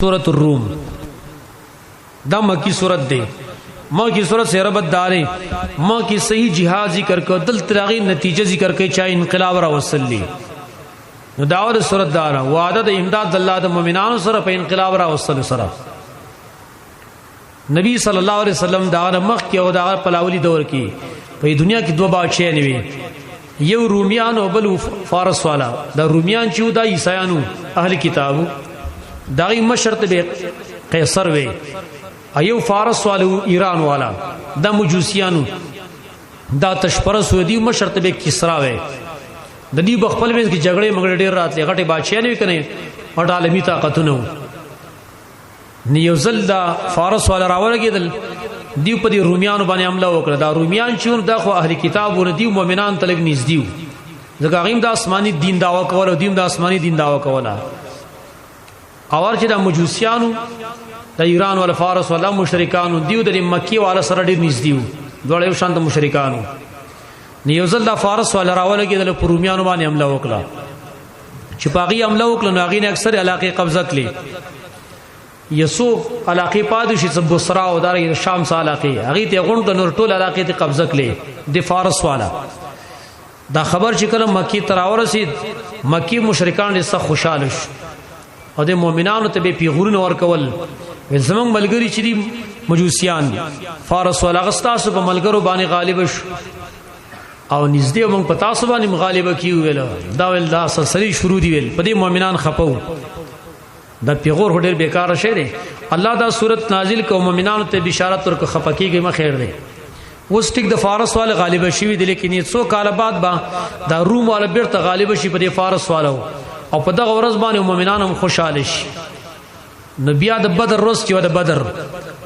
سورۃ الروم دا مکی سورت دے مکی سورت سے ربط دارے مکی صحیح جہاد ذکر کر دل تراغی نتیجہ ذکر کر چاہے انقلاب را وصلی نو داور سورت دارا وعدد امداد اللہ دا مومنان سر پہ انقلاب را وصلی سر نبی صلی اللہ علیہ وسلم دا مخ کی او دا پلاولی دور کی پہ دنیا کی دو بادشاہ نوی یو رومیان او بل فارس والا دا رومیان چیو دا عیسایانو اہل کتابو داغی مشرط بے قیصر وے ایو فارس والو ایران والا دا مجوسیانو دا تشپرس ہوئے دیو مشرط بے کسرا وے دا دیو بخپل میں اس کی جگڑے مگڑے دیر رات لے غٹے بادشاہ نوی کنے اور عالمی طاقتو نیو زل دا فارس والا راولا گی دل دیو پا دی رومیانو بانے عملہ وکر دا رومیان چون دا خو اہل کتابو دیو مومنان تلگ نیز دیو دا غیم دا آسمانی دین دعوی کولا دیو دا آسمانی دین دعوی کولا اور چې دا مجوسیانو د ایران ول فارس ول مشرکانو دیو د مکی والا سره ډیر نږدې دوړ یو شانت مشرکانو نیوزل دا فارس ول راول کې د پرومیانو باندې حمله وکړه چې پاغي حمله وکړه نو هغه نه اکثر علاقې قبضه کړې یسو علاقې پادشي سب بصرا او د شام سره علاقې هغه ته غون د نور ټول علاقې ته قبضه کړې د فارس والا دا خبر چې کله مکی تراور رسید مکی مشرکان ډېر خوشاله شو او د مؤمنانو ته به پیغورونه ورکول زمونږ ملګری چې دي مجوسیان فارس ولا غستاسو په ملګرو باندې غالب شو او نږدې موږ په تاسو باندې مغالبه کیو ویل دا ول دا سری شروع دی ویل په دې مؤمنان خپو دا پیغور هډر بیکاره شه دی الله دا صورت نازل کو مؤمنانو ته بشارت ورکو خپکیږي مخیر دی اوس ټیک د فارس والا غالب شي وی دی لیکن یې څو کال بعد با دا روم والا بیرته غالب شي په دې فارس والو او په دغه ورځ باندې مؤمنان هم خوشاله شي نبی د بدر ورځ چې د بدر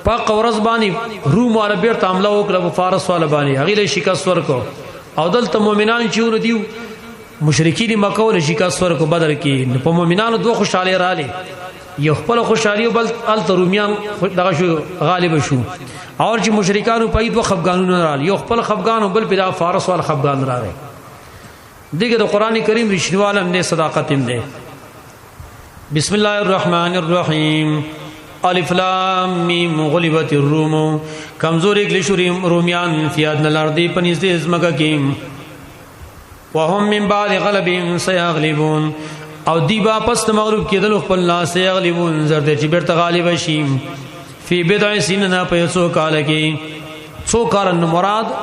په ورځ باندې روم والا بیرته حمله وکړه په فارس والا باندې هغه له شکست ورکو او دلته مؤمنان چې ور دیو مشرکین مکه له شکست ورکو بدر کې په مؤمنانو دوه خوشاله رااله یو خپل خوشالي بل ال رومیان دغه شو غالب شو او چې مشرکانو په دوه خفګانونه رااله یو خپل خفګان او بل په فارس والا خفګان راغی دیکھے تو قرآن کریم رشنوال ہم نے صداقت ہم دے بسم اللہ الرحمن الرحیم الف لام میم غلبت الروم کمزور اگلشوری رومیان فی ادنى الارض پنیز ازمکا کیم وهم من بعد غلبهم سیغلبون او دیبا پست مغلوب کی دلو خپلنا سیغلبون زرد چی برت غالب شیم فی بدع سیننا پیسو کالکی سو کارن مراد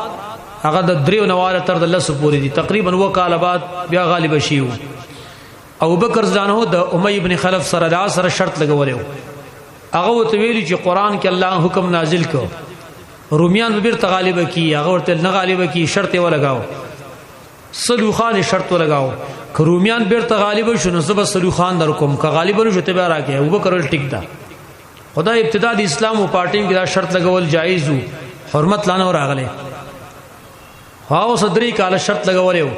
هغه د دریو نواله تر د لس پوری دي تقریبا وکاله بعد بیا غالب شیو ابو بکر ځانو د امی ابن خلف سره د اثر شرط لګولیو هغه وته ویلی چې قران کې الله حکم نازل کو رومیان به بیرته غالب کی هغه ورته نه غالب کی شرط یې ولګاو سلو خان شرط ولګاو که رومیان بیرته غالب شونه زب سلو خان در کوم که غالب نه شته به راکې ابو بکر ول ټیک دا خدای ابتدا د اسلام او پارټیم کې دا شرط لګول جایز وو حرمت لانه راغله هاو صدری کاله شرط لګولیو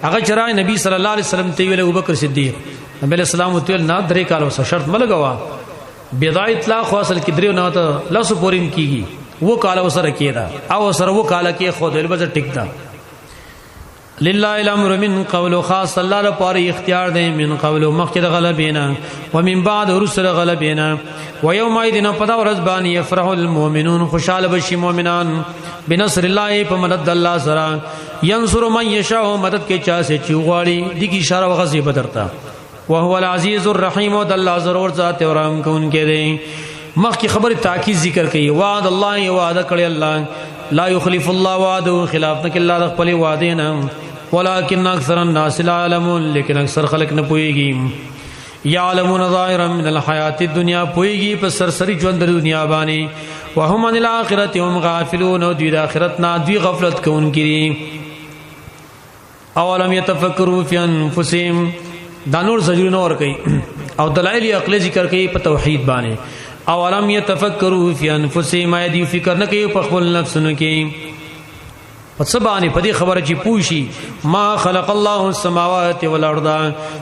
هغه چرای نبی صلی الله علیه وسلم ته ویل ابوبکر صدیق نبی علیہ السلام ته ویل نه درې کاله وسه شرط ملګوا بدای اطلاق خو اصل کې دریو نه ته لاسو پورین کیږي وو کاله وسره کیدا او سره وو کاله کې خو دل بز ټیک دا لله الامر من قول خاص الله لپاره اختیار دی من قول مخکد غلبینا ومن بعد رسل غلبینا ويوم اذن پدا ورځ باندې يفرح المؤمنون خوشاله بشي مؤمنان بنصر الله په مدد الله سره ينصر من يشاء مدد کې چا سي چوغاړي دغه اشاره وغزي بدرتا وهو العزيز الرحيم ود الله ضرور ذات او رحم کون کې دی مخکې خبر تاکید ذکر کوي وعد الله وعده کړی الله لا يخلف الله وعده خلاف نک الله خپل وعده نه ولكن اکثر الناس لا يعلمون لیکن اکثر خلق نه پويږي يعلمون ظاهرا من الحیات الدنیا پويږي په سرسری ژوند د دنیا باندې وهم عن الاخره هم غافلون او د اخرت نه دوی غفلت کوونکي اولم يتفکروا في انفسهم دانور زجر نور کوي او دلایل عقل ذکر کوي په توحید باندې اولم يتفکروا في انفسهم ما دي فکر نه کوي په خپل نفسونو کې پسبانی پدی خبر چی پوشی ما خلق الله السماوات والارض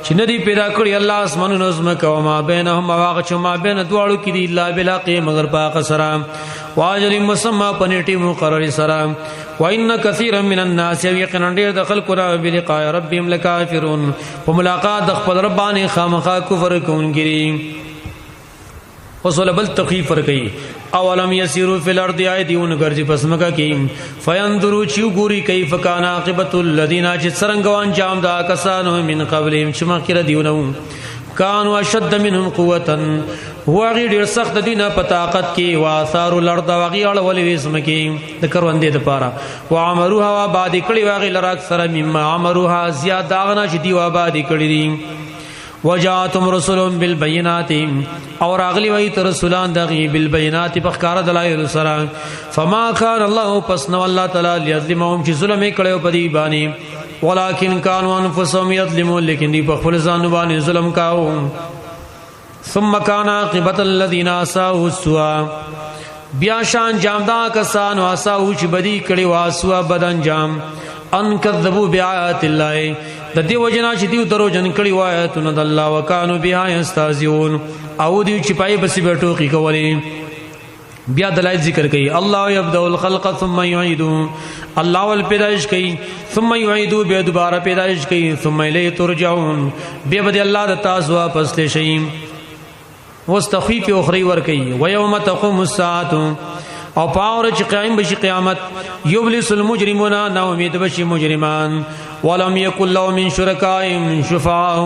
چې ندی پیدا کړی الله اسمانونو زمکه او ما بینهم واغ چې ما بین دواړو کې دی الا بلاقی مگر پاک سلام واجل مسمى پنیټی مقرر سلام وان كثيرا من الناس يقينا ډیر د خلق را بلقاء ربهم لکافرون په ملاقات د خپل رب باندې خامخا کفر کوونکي وصل بل تخفیف ورکي اولم يسيروا في الارض ايديون غرزي پسمکا کی فينظروا چو ګوري كيف كان عاقبه الذين چرنګوان جام دا کسانو من قبلهم شمکر دیونو كانوا اشد منهم قوه هو غیر سخت دینه په طاقت کې واثار الارض وغيال ولوسم کې د کروندې د پاره وعمروها وباد کړي واغی لر اکثر مما عمروها زیاد داغنا چې دی وباد کړي دي وجاءتهم رسلهم بالبينات اور اغلی وی رسولان دغی بالبينات بخکار دلائل سره فما كان الله پس نو الله تعالی ليظلمهم چې ظلم کړو په دی باندې ولكن كانوا انفسهم يظلمون لیکن دی په خپل ځان باندې ظلم کاو ثم كان عاقبه الذين اساءوا السوء بیا شان جامدا کسان واساو چې بدی کړي واسوا بدن جام ان كذبوا بآيات الله د دې وجنا چې دیو درو جن کړي وایتونه د الله وکانو بها یستهزئون او دیو چې پای بس بیٹو کی کولی بیا دلایل ذکر کړي الله یبدأ الخلق ثم يعيده الله ول پیدائش کړي ثم يعيده به دوباره پیدائش کړي ثم الیه ترجعون بیا به الله د تاسو واپس لشي واستخفیف اخری ور کوي ويوم تقوم الساعه او پاور چې قائم بشي قیامت یبلس المجرمون نا امید بشي مجرمان ولم يكن له من شركائهم شفعاء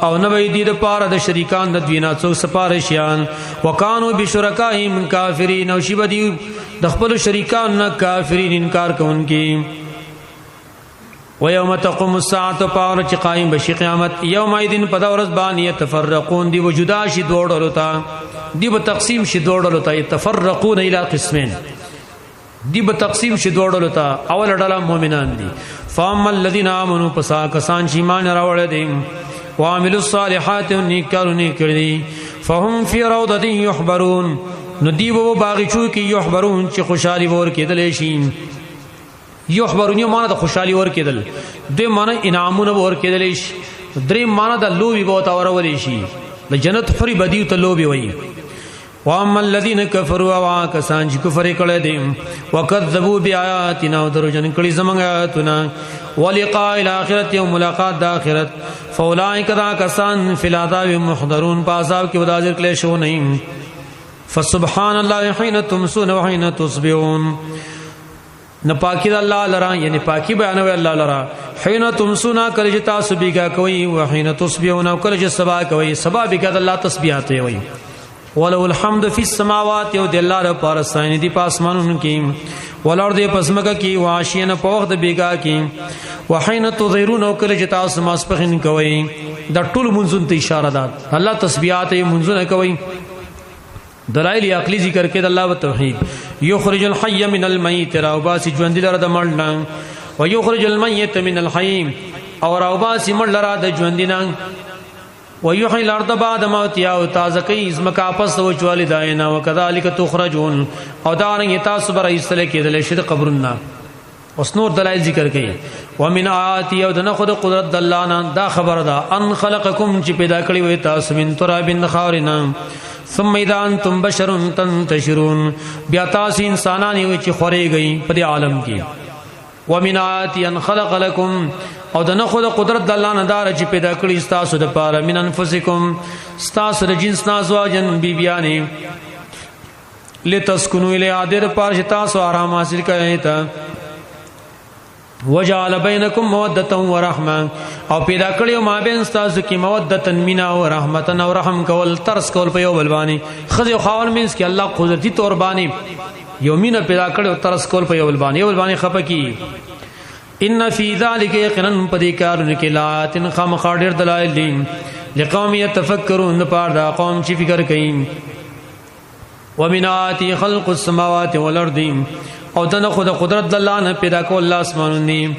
او نبی دې د پاره د شریکان د دوینا څو سپارشیان وکانو بشرکائهم کافرین او شی بدی د خپل شریکان نه کافرین انکار کوونکی ويوم تقوم الساعه پاور چې قائم بشي قیامت یومئذ پدورز باندې يتفرقون دی وجودا شي دوړل تا دی به تقسیم شي دوړل تا يتفرقون الى قسمين دی به تقسیم شي دوړل تا اول ډله مؤمنان دي فاما الذين امنوا پسا کسان چې ایمان راوړل دي وعملوا الصالحات نیکارونه کړی فهم في روضه يحبرون نو دی وو باغچو کې يحبرون چې خوشالي ور کېدل شي یحبرون یو معنا د خوشالي ور کېدل دوی معنا انعامونه ور کېدل شي درې معنا د لوبي بوت اورول شي د جنت حری بدیو ته لوبي وي واما الذين كفروا وكسان چې کفر کړي دي وکذبوا بیااتنا ودرجن کړي زمونږ آیاتنا ولقاء الاخره وملاقات د اخرت فاولئک ذا کسان فی العذاب محضرون پاساب کې وداجر کله شو نه فسبحان الله حين تمسون وحين تصبحون نہ پاکی اللہ لرا یعنی پاکی بیانوی اللہ لرا حین تمسونا کلج تاسبیگا کوئی وحین تصبیونا کلج سبا کوئی سبا بکا اللہ تسبیحات ہوئی ولو الحمد فی السماوات یو دی اللہ رب پارستانی دی پاسمانون کی والارد پسمکا کی وعشین پوخت بیگا کی وحین تظہرون کلج تاس ماسپخین کوئی در طول منزون تی اشارہ داد اللہ تسبیحات منزون کوئی دلائل عقلی ذکر کے اللہ و توحید یخرج الحی من المیت راوباسی ژوند لره د مړ ويخرج الميت من الحي اور راوباسی مړ لره د ژوند نه ويحيي الارض بعد موتها او تازه کوي زمکا پس او چوالي داینا وکذالک تخرجون او دارنګ تاسو بر ایستل کېدل شي د قبرنا اوس نور دلائل ذکر کړي ومن آیات او د خود قدرت الله نه دا خبر ده ان خلقکم چې پیدا کړی وي تاسو من تراب خاورنا ثم اذا انتم بشر تنتشرون بیا تاسو انسانان یو چې خوري گئی په عالم کې ومن آیات ان خلق لكم او د خود قدرت د الله نه دار چې پیدا کړی تاسو د پاره من انفسکم تاسو د جنس نازواجن بیبیانه لتسكنوا الى ادر پاره تاسو آرام حاصل کړئ ته وجعل بينكم موده ورحمه او پیدا کړیو ما بین تاسو کې موده مینا او رحمت او رحم کول ترس کول په یو بل باندې خځه خاون مینس کې الله قدرتي تور باندې یو مینا پیدا کړیو ترس کول په یو بل باندې یو بل باندې خپکی ان فی ذلک یقینا پدیکارن کې لات خام خاډر دلائل دي لقوم يتفکرون پار دا قوم چې فکر کوي ومن آیاته خلق السماوات والارض او دنه خود قدرت الله نه پیدا کول الله اسمانونی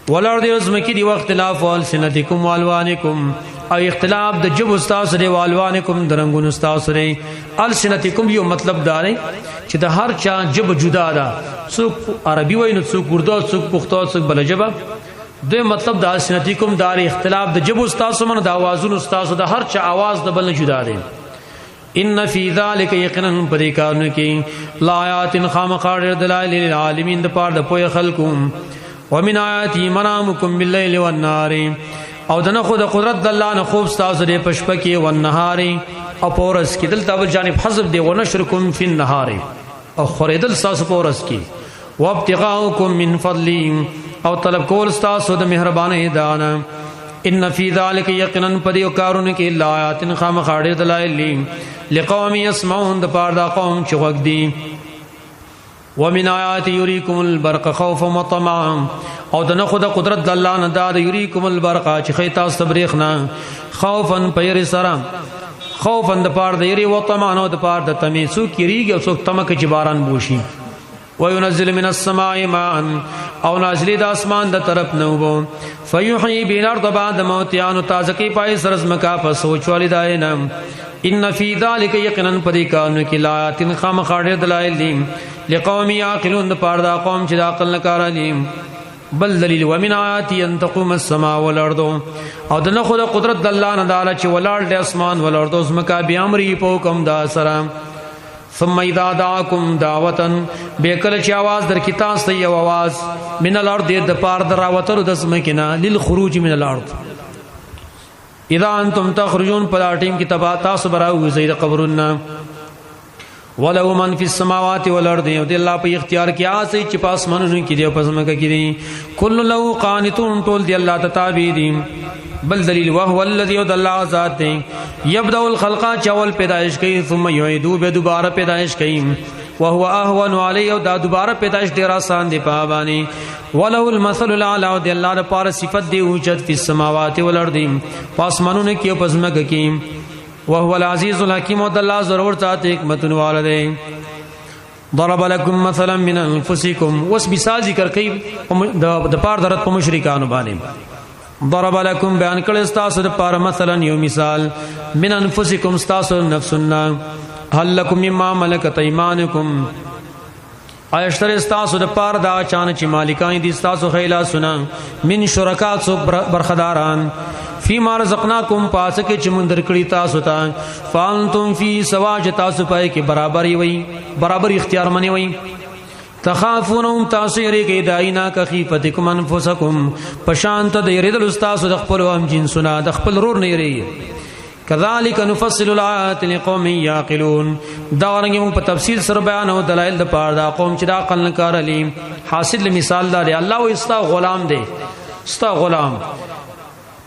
ولر دې زمکی دی وخت اختلاف والسنتکم والوانکم او اختلاف د جب استاد سره والوانکم درنګون استاد سره السنتکم یو مطلب دار چې د هر چا جب جدا ده څوک عربي وای نو څوک اردو څوک پښتو څوک بل جبه دوی مطلب د السنتکم دار اختلاف د جب استاد سره د اوازونو استاد د هر چا आवाज د بل جدا ده ان فی ذلک یقینا پریکارن کی لایات خامخار دلائل للعالمین د پاره د پوهه خلقو ومن آیاتی منامکم باللیل والنهار او دنه خود قدرت د الله نه خوب تاسو دې پشپکی والنهار او پورس کې دل تابل جانب حذف دی ونشرکم فی النهار او خریدل تاسو پورس کې وابتغاؤکم من فضل او طلب کول تاسو د مهرباني دانا ان فی ذلک یقینا پدیو کارون کې لآیات خامخاړې دلایل لقوم یسمعون د پاره دا قوم چې وګ دی ومن آیات یریکم البرق خوفا وطمعا او دنه خود قدرت الله نه دا یریکم البرق چې خیتا صبرخنا خوفا پیر سرا خوفا د پاره د یری وطمعا نو د پاره د تمی سو کیریږي او څوک تمک چې باران بوشي وينزل من السماء ماء او نازلی د اسمان د طرف نو وو فیحیی بالارض بعد موتها تازه کی پای سرز مکا پس وچوالی داینا ان فی ذلک یقینا پدی کانو کی لایات خامخاړې دلایل دي لقوم یعقلون د پاره دا قوم چې د عقل نه کار دي بل دلیل ومن آیات ان تقوم السماء والارض او دنه خود قدرت د الله نه داله چې ولاړ د اسمان والارض زمکا بیا امر په حکم دا سره ثم اذا دعاكم دعوتا بیکل چې आवाज در کی تاسو یو आवाज من الارض د پاره دراوتر د زمکنا للخروج من الارض اذا انتم تخرجون پر ټیم کی تبا تاسو براو زید قبرنا ولو من فی السماوات والارض یو د الله په اختیار کې آسي چې پاس منونو کې دی پس مکه کې دی کل لو قانتون ټول دی الله تتابع دی بل دلیل وهو الذي يد الله ذات دی يبدا الخلق چول پیدائش کوي ثم يعيدو به دوباره پیدائش کوي وهو اهون عليه دا دوباره پیدائش ډیر آسان دی پابانی ولو المثل الاعلى دی الله د پاره صفت دی اوجت فی السماوات والارض پاس منونو کې پس مکه کې وهو العزيز الحكيم ود الله ضرور ذات حکمت والده ضرب لكم مثلا من انفسكم وس مثال ذکر کوي د پار درت په مشرکانو باندې ضرب لكم بیان کړه استاسو د پار مثلا یو مثال من انفسكم استاسو نفسنا هل لكم مما ملكت ايمانكم ایشتر استاسو د پار دا چان چې مالکان دي استاسو خیلا سنا من شرکا سو برخداران فيما رزقناكم پاس کې چې مونږ درکړی تاسو ته فانتم فی سوا چې تاسو پای کې برابرۍ وي برابر اختیار منی وي تخافونهم تاسو یې کې داینا کخیفتکم انفسکم پشانت د یریدل استاسو د خپل هم جنسونه د خپل رور نه یری کذالک نفصل الآیات لقوم یعقلون دا ورنګ موږ په تفصیل سره بیان او دلایل د پاره دا قوم چې دا عقل نه کار علی حاصل مثال دا دی الله او استا غلام دی استا غلام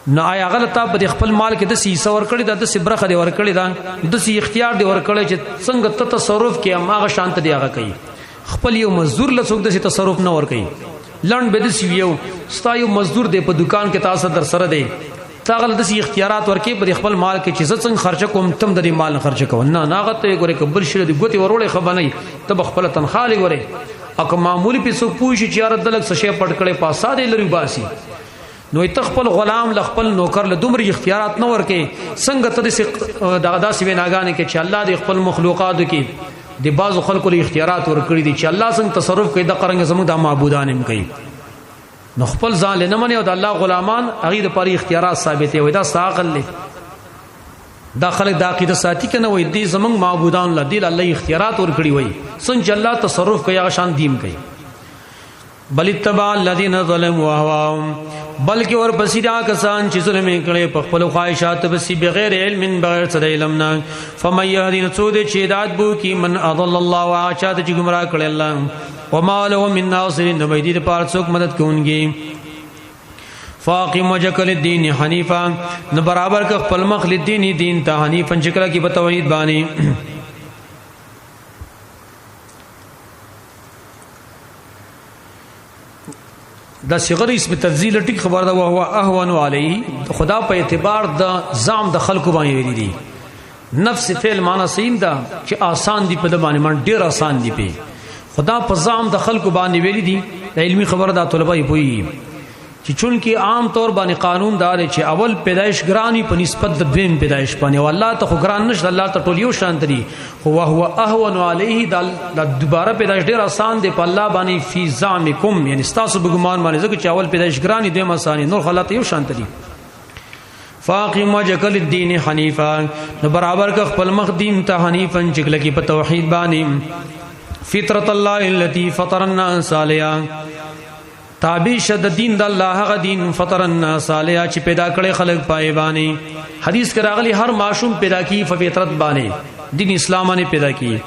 نه آیا غلطه په خپل مال کې د سیسه ور کړی د سبرخه دی ور کړی دا د سی اختیار دی ور کړی چې څنګه ته تصرف کې هغه شانت دی هغه کوي خپل یو مزدور له څوک د تصرف نه ور کوي لند به د سی یو ستا یو مزدور دی په دکان کې تاسو در سره دی تاغل د سی اختیارات ورکې په خپل مال کې چې څنګه خرچ کوم تم د مال خرچ کوم نه ناغته ګوره کبل شری دی ګوتی ورولې خبنه ته خپل تنخواه لګوره اکه معمولی پیسو پوښي چې یار دلک څه شی پټ کړي پاسا دی لري باسي نو تخپل غلام لخپل نوکر له دومره اختیارات نه ورکې څنګه ته دغه داسې ویناګانې کې چې الله د خپل مخلوقاتو کې د بعض خلکو له اختیارات ورکړي دي چې الله څنګه تصرف کوي د قرنګ زموږ د معبودان هم کوي نو خپل ځان له نه مني او د الله غلامان هغه د پاره اختیارات ثابت وي دا ساقل له دا خلک د عقیده ساتي کنه وي دي زموږ معبودان له دي الله اختیارات ورکړي وي څنګه الله تصرف کوي هغه شان دیم کوي بل اتبع الذين ظلموا اهواهم بلکې ور پسیدا کسان چې ظلم کړي په خپل خواهشات بسی بغیر علم بغیر څه علم نه فمن يهدي سود چې هدایت بو کی من اضل الله واچا چې گمراه کړي الله وما له من ناصر نو بيدی د پاره څوک مدد کوونکی فاقم وجهك للدين حنيفا نو برابر ک خپل مخ للدين دین ته حنیفا شکل کی په توحید باندې دا صيغه اسم تفضیل ټیک خبر دا هو اهون علیه خدا په اعتبار د زام د خلق باندې ویلي دي نفس فعل معنا سین دا چې آسان دي په د باندې من ډیر آسان دي په خدا په زام د خلق باندې ویلي دي د علمي خبر دا طلبه یې پوي چې چون کې عام طور باندې قانون دار چې اول پیدائش ګرانی په نسبت د دویم پیدائش باندې او الله ته خو ګران نشته الله ته ټول یو شان دي هو اهون علیه د دوباره پیدائش ډیر آسان دی په الله باندې فی زعمکم یعنی تاسو بګمان باندې ځکه چې اول پیدائش ګرانی دویم آسان نور خلات یو شان دي فاقم وجهك للدين حنيفا نو برابر ک خپل مخ دین ته حنیفا چې لګي په توحید باندې فطرت الله التي فطر الناس عليها تابع شد دین د الله هغه دین فطر الناس علیه چې پیدا کړي خلق پای باندې حدیث کراغلی هر معصوم پیدا کی فطرت باندې دین اسلام باندې پیدا کی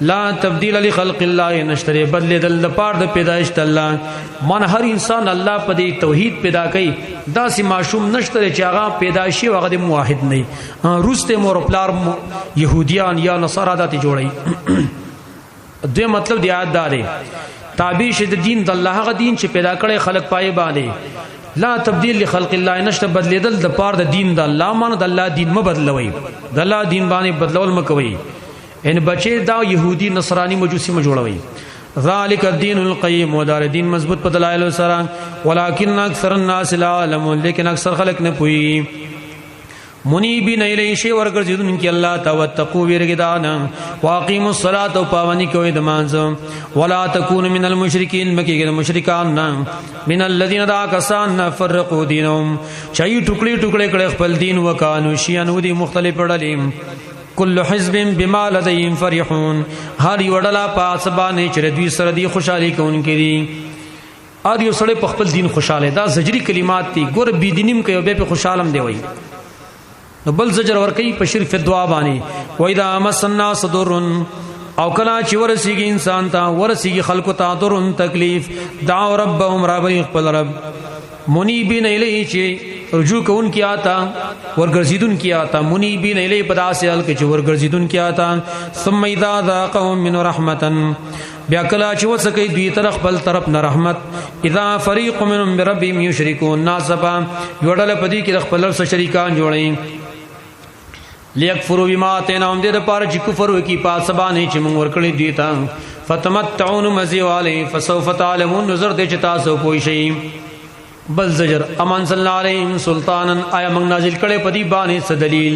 لا تبدیل لخلق الله نشتری بدل د پاره د پیدائش د الله من هر انسان الله په دې توحید پیدا کړي دا سي معصوم نشتری چې هغه پیدائشي هغه د موحد نه روسته مور پلار يهوديان یا نصارا داتي جوړي دوی مطلب دی آیات داري تابع شه د دین د الله هغه دین چې پیدا کړي خلق پای باندې لا تبدیل لخلق الله نشته بدلیدل د پاره د دین د الله مان د الله دین م بدلوي د الله دین باندې بدلول مکوي ان بچي دا يهودي نصراني مجوسي م جوړوي ذالک الدین القیم ودار دین مضبوط په دلایل سره ولکن اکثر الناس لا علمون لیکن اکثر خلق نه پوي منیبین الیه شی ورګرځیدون کی الله توتقوا ورګدانا واقیموا الصلاة او پابندی کوي د مانځ ولا تکونوا من المشرکین مکیګر مشرکان نه من الذين دا کسان فرقوا دینهم چای ټوکړي ټوکړي کړي خپل دین وکانو شیان ودي مختلف ډلې کل حزب بما لديهم فرحون هر وړلا پاسبانه چې دوی سره دی خوشالي کوونکې دي ار یو سړی په خپل دین خوشاله دا زجری کلمات دي ګور بی دینیم کوي به په خوشالم دی وای نو بل زجر ور کوي په شرک دعا باندې و اذا مسنا صدر او کلا چې ورسیږي انسان ته ورسیږي خلق ته درن تکلیف دعوا ربهم رب خپل رب منیبین الیه چې رجوع کون کیا تا ورګرځیدون کیا تا منیبین الیه پداسل کې چې ورګرځیدون کیا تا ثم اذا ذاقهم من رحمتن بیا کلا چې وسکې دوی طرف بل طرف نه رحمت اذا فريق منهم بربهم يشركون ناسبا یوړل پدی کې خپل سره شریکان جوړي لیکفروا بما اتیناهم دې د پاره چې کفر وکي پاسبانه چې موږ ورکړې دي تا فتمتعون مزیوالی فسوف تعلمون نظر دې چې تاسو پوي شئ بل زجر امان صلی الله علیه سلطانا آیا موږ نازل کړي پدی باندې څه دلیل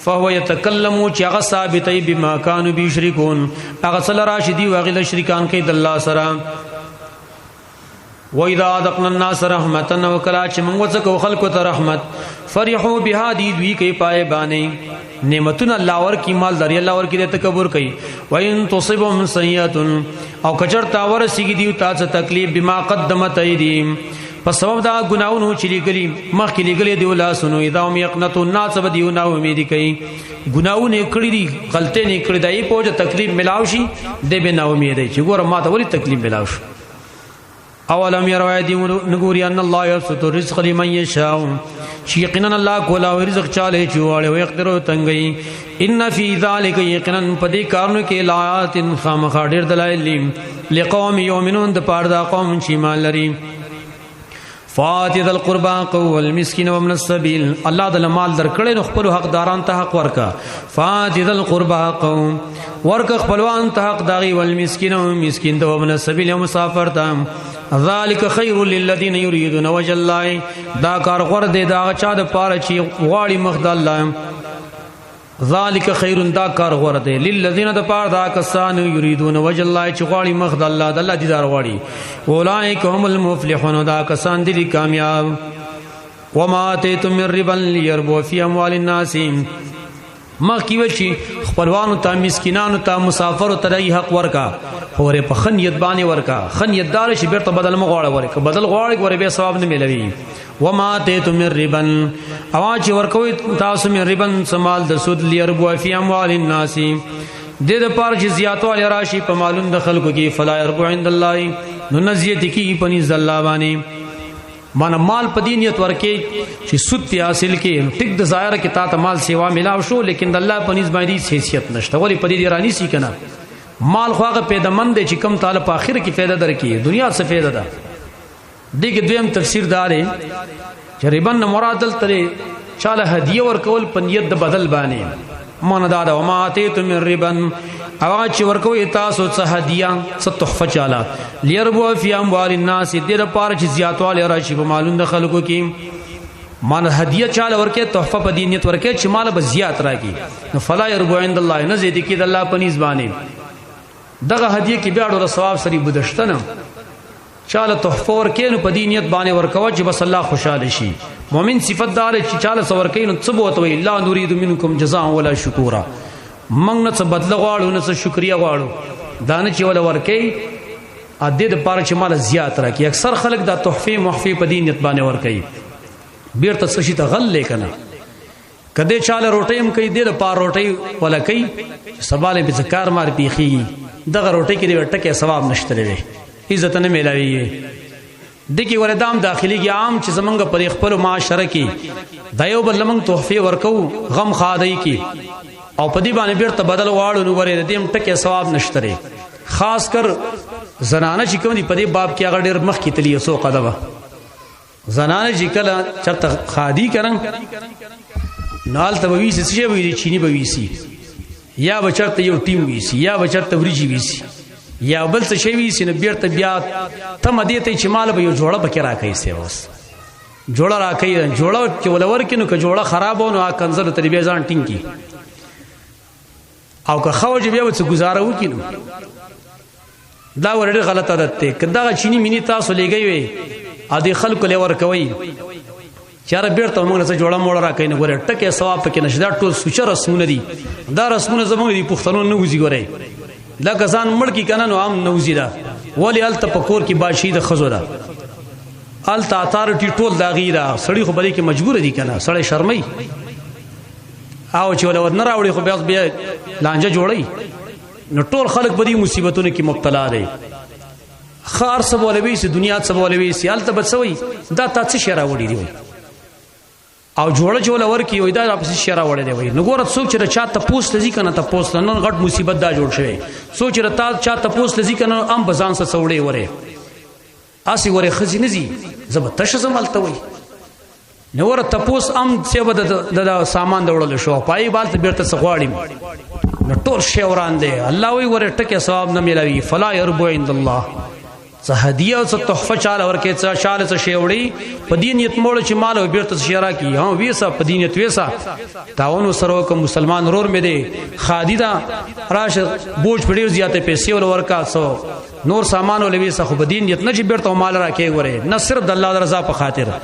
فهو يتكلم چې هغه ثابتای بما كانوا بيشركون هغه صلی راشدی واغله شریکان کې د الله سره وَإِذَا أَذَقْنَا النَّاسَ رَحْمَةً وَكَلَا چې موږ وڅکو خلکو ته رحمت فرحوا بها دی دوی کې پای باندې نعمتونه الله ور کی مال دری الله ور کی د تکبر کوي وَإِن تُصِبْهُمْ سَيِّئَةٌ او کچر تا ور سیږي دی تاسو تکلیف بما قدمت ایدیم په سبب دا ګناونو چې لګلی مخکې لګلی دی ولا سنو اذا هم یقنتون الناس بدیو نا امید کوي ګناونه کړی دي غلطه نه کړی دی په تکلیف ملاو شي دی به نا امید چې ګور ماته ولی تکلیف ملاو شي اولم يروا دي نګوري ان الله يبسط الرزق لمن يشاء چې یقینا الله کولا رزق چاله چواله او يقدر تنگي ان في ذلك يقينا پدې کارونو کې لایات خامخا ډېر دلایل لقوم يؤمنون د پاره دا قوم چې ایمان لري فاتذ القربا قول مسكين ومن السبيل الله د مال درکړې نو خپل حقداران ته حق ورکا فاتذ القربا قوم ورک خپلوان ته حق داغي والمسكين ومسكين د ومن السبيل مسافر ته ذلك خير للذين يريدون وجه الله دا کار غور دی دا چا د پاره چې غواړي مخ د الله ذالک خیر دا کار غوړه دی للذین د پاره دا کسان یریدون وجه الله چې غواړي مخ د الله د الله دیدار غواړي اولئک هم المفلحون دا کسان دي کامیاب وما اتیتم من ربا ليربو فی اموال الناس ما کیو چې خپلوانو ته مسکینانو ته مسافر ته دی حق ورکا خورې په خنیت باندې ورکا خنیت دار چې بیرته بدل مغواړه ورکا بدل غواړي ورې به ثواب نه ملوي وما اتیتم من ربا اواج ورکوي تاسو من ربا سمال د سود ليربو فی اموال الناس د دې پار چې زیاتو علی راشي په مالون د خلکو کې فلا يربو عند الله نو نزیت کی پنځ الله باندې مانا مال پدینیت ورکه چې سود تی حاصل کې ټیک د ظاهر کې تا ته مال سیوا ملاو شو لیکن د الله پنځ باندې حیثیت نشته ولی پدې دی رانی سی کنه مال خواغه پیدا مند چې کم تعالی په اخر کې فایده درکې دنیا څخه فایده ده دغه دویم تفسیر دار چې ربن مراد تل چاله هدیه ورکول پنیت د بدل باندې مانا دا د وما اتیتم من ربن اواز چې ورکوي تاسو څه هدیه څه تحفه چاله ليربو فی اموال الناس دې لپاره چې زیاتواله راشي په مالون د خلکو کې مان هدیه چاله ورکه تحفه په دینیت ورکه چې مال به زیات راکې نو فلا يربو عند الله نه زیات کې د الله پنځ باندې دغه هدیه کې بیا ډول ثواب سری بدشتنه چاله تحفه ورکه نو په دینیت باندې ورکوه چې بس الله خوشاله شي مؤمن صفت دار چې چاله سور کین نو ثبوت وی لا نريد منکم جزاء ولا شکورا موږ نه څه بدله غواړو نه څه شکریا غواړو دانه چې ولا ورکه ا دې د پاره چې مال زیات راکې اکثر خلک دا تحفه محفي په دین نیت باندې ور کوي بیرته څه شي ته غل لیکنه کده چاله روټي هم کوي د پاره روټي ولا کوي سباله به ذکر مار پیخي دغه روټي کې د ټکه ثواب نشته لري عزت نه ملایي دکی ولدام داخلي کې عام چې زمونږ پر خپل معاشره کې دایو بل موږ تحفه ورکو غم خادای کې او په دې باندې بیرته بدل واړو نو ورې دې ټکه ثواب نشته لري خاص کر زنانه چې کوم دي په دې باب کې هغه ډېر مخ کې تلی سو قدمه زنانه چې کله چرته خادي کړن نال ته وی سي چې وی چيني وی سي یا بچرته یو ټیم وی سي یا بچرته وريجي وی سي یا بل څه شي وی سي نو بیرته بیا ته مدې ته چې مال به یو جوړه بکې راکې سي اوس جوړه راکې جوړه چې ولور کې نو که جوړه خرابونه ا کنزل ته بیا ځان ټینګي او که خوج بیا وڅ گزاره وکینو دا ورډه غلط عادت ته کدا چيني ميني تاسو لګي وي ا دې خلکو له ور کوي چاره بیرته موږ څه جوړه موړه راکې نه ګوره ټکه ثواب پکې نشي دا ټول سوچ رسمونه دي دا رسمونه زموږ دي پښتنو نه وځي ګوره دا کسان مړ کی کنه نو عام نوزی دا ولی الته پکور کی بادشاہي د خزو دا الته اتارټی ټول دا غیرا سړی خو بلې کې مجبور دي کنه سړی شرمای او چې ولور نه راوړي خو بیا لانجه جوړي نو ټول خلک بدی مصیبتونو کې مبتلا دي خار سبولوي سي دنیا سبولوي سي الته بچوي دا تاسو شرا وړي دی او جوړه ورکی وای دا په شرا وړي دی وای نو ګوره څوک چې چا ته پوس لذي کنه ته پوس نن غټ مصیبت دا جوړ شوی سوچ رتا چا ته پوس لذي کنه ام بزان سره سوړې وره اسی وره خزینه زی زبتش زمالته وای نو ور ته پوس ام څه بد د سامان دوړل شو پای بالته بیرته سغواړي نو ټول شی وران دی الله وی وره ټکه ثواب نه ملوي فلا يربو عند الله څه هدیه او څه تحفه چاله ورکې څه شاله څه شیوړي په دین یت موړ چې مال او بیرته شیرا کی ها ویسا په دین یت ویسا تاونو سره کوم مسلمان رور مې دی خادي دا راشه بوج پډیر زیاته پیسې ور ورکا سو نور سامان ول ویسا خو په دین یت نه چې بیرته مال راکې وره نه صرف د الله رضا په خاطر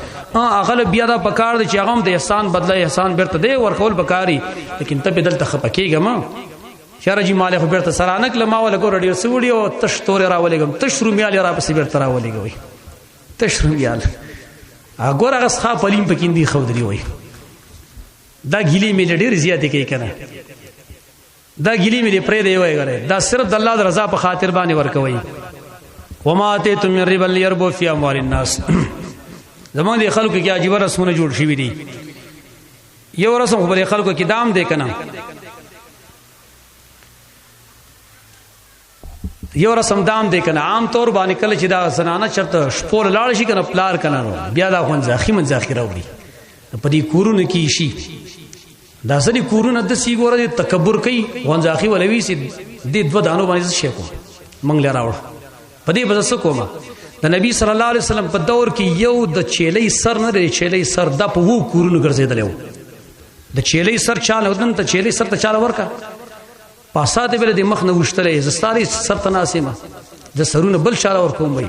اغل بیا دا پکار دی چې هغه د احسان بدله احسان بیرته دی ورکول پکاري لیکن ته بدل ته خپکیګم شرجی مال خو بیرته سرانک لما ولا ګور ډیر سوډي او تشتور راولېګم تشرومیال را پسې بیرته راولېګوي تشرومیال اګور هغه ښه پلیم پکیندي خو دري وای دا ګيلي مې ډیر زیاتې کوي کنه دا ګيلي مې پرې دی وای غره دا صرف د الله رضا په خاطر باندې ورکوي وما اتيتم من ربا ليربو في اموال الناس زمون دي خلکو کې عجیب رسمونه جوړ شوی دي یو رسم خو په خلکو کې دام دی کنه یو رسم دام دی کنه عام طور باندې کله چې دا زنانه چرته شپول لاړ شي کنه پلار کنه بیا دا خون ځاخي من ځاخي راوړي په دې کورونه کې شي دا سړي کورونه د سی ګوره تکبر کوي وان ځاخي ولوي سي د دو دانو باندې شي کو منګل راوړ په دې بس کومه د نبی صلی الله علیه وسلم په دور کې یو د چيلي سر نه لري چيلي سر د په وو کورونه ګرځیدل د چيلي سر چاله ودن ته چيلي سر ته چاله ورکا پاساده بل د مخ نه وشتلې زستاري سر تناسمه د سرونه بل شاله ور کوم وي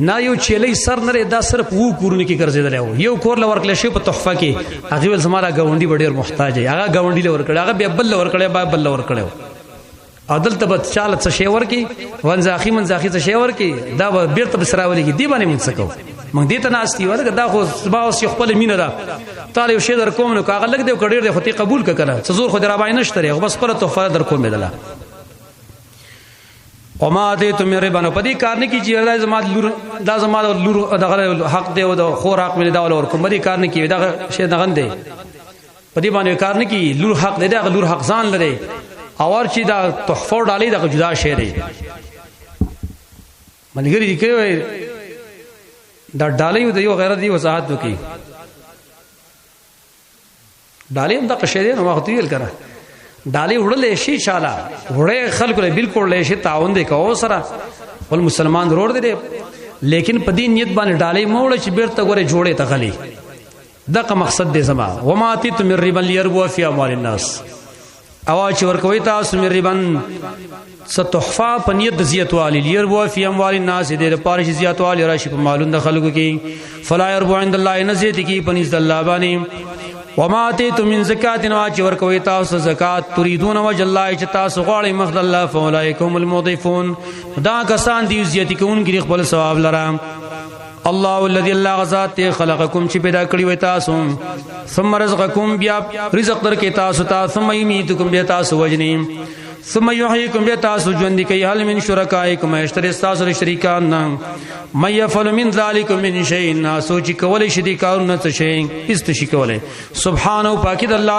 نا یو چيلي سر نه دا صرف وو کورونه کې ګرځیدل یو کور لور کله شی په تحفه کې هغه ول زماره غونډي ډېر محتاج هغه غونډي لور کړه هغه بل لور کړه با بل لور کړه عدل ته چاله څه شی ورکی ونځاخي منځاخي څه شی ورکی دا بیرته بسراولې کې دی باندې موږ څه کوو موږ دې ته ناشتي ورګه دا خو سبا اوس خپل مینه ده تعالی شی در کوم نو کاغه لګ دی کډیر دی خو تی قبول کړه څه زور خو درابای نشته بس پر توفه در کوم دله وما دې ته مې ربانو پدې کار نه کیږي الله زما لور دا زما لور دغه حق دی او د خور حق مې دا ور کوم دې کار نه کیږي دا شی دغه دی پدې باندې کار نه کیږي لور حق دی دا لور حق ځان لري اور چې دا تحفه ډالې دا جدا شی دی ملګری دې کوي دا ډالې د یو غیرت دی وضاحت وکي ډالې هم دا قشې دی نو وخت ویل کړه ډالې وړلې شي چاله وړې خلکو له بالکل له شي تعاون دی کو سره ول مسلمان ضرور دی لیکن په دې نیت باندې ډالې موړ چې بیرته غره جوړې ته غلي دغه مقصد دی زما وما اتيتم من ربا ليربو في اموال الناس اواز ورکوي تاسو مې ربن ستحفه په نیت د زیاتوالي ليربو في اموال الناس دې لپاره چې زیاتوالي راشي په مالونو د خلکو کې فلا يربو عند الله نزيت کې پنځ د الله باندې وما اتیتم من زکات واچ ورکوي تاسو زکات تريدون وجه الله چې تاسو غواړئ مخد الله فاولئک هم المضيفون دا کسان دي زیاتی کوونکي خپل ثواب لرام الله الذي الله غزات خلقكم چې پیدا کړی وي تاسو ثم رزقكم بیا رزق درکې تاسو ته ثم يميتكم بیا تاسو وجنی ثم يحييكم بیا تاسو ژوند کوي هل من شرکائکم اشتر تاسو شریکان نه مَن يفعل من ذلك من شيء سوچ کولې شدي کارونه څه شي است شي کولې سبحانه پاکی د الله